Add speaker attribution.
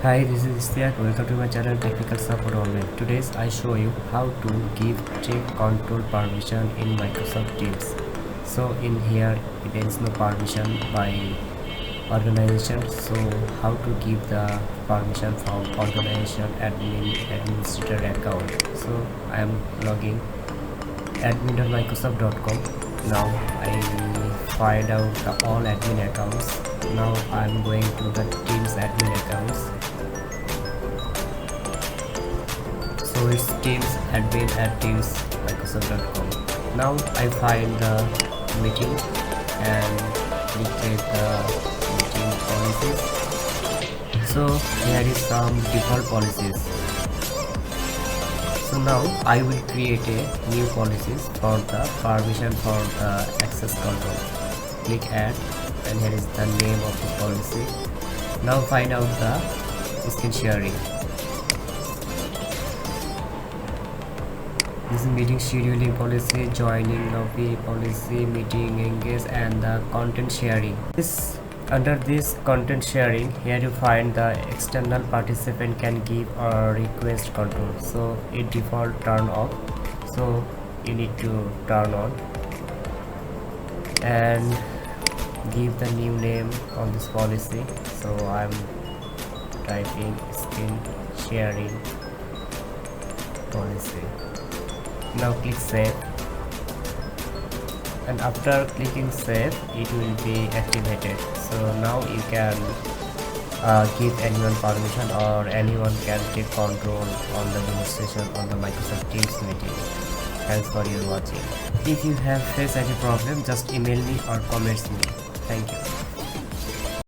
Speaker 1: Hi, this is Istiak. Welcome to my channel Technical Support Online. Today I show you how to give check control permission in Microsoft Teams. So in here there is no permission by organization. So how to give the permission from organization administrator account. So I am logging admin.microsoft.com. Now I find out the all admin accounts. Now I am going to the Teams admin accounts. So it's Teams admin at teams.microsoft.com. Now I find the meeting and dictate the meeting policies. So here is some default policies. So now I will create a new policies for the permission for the access control. Click add and here is the name of the policy. Now find out the screen sharing. This is meeting scheduling policy, joining lobby policy, meeting engage, and the content sharing. Under this content sharing, here you find the external participant can give or request control. So it default turn off. So you need to turn on and give the new name on this policy. So I'm typing screen sharing policy. Now click save, and after clicking save it will be activated. So now you can give anyone permission or anyone can take control on the demonstration on the Microsoft Teams meeting. Thanks for your watching. If you have faced any problem, just email me or comment me. Thank you.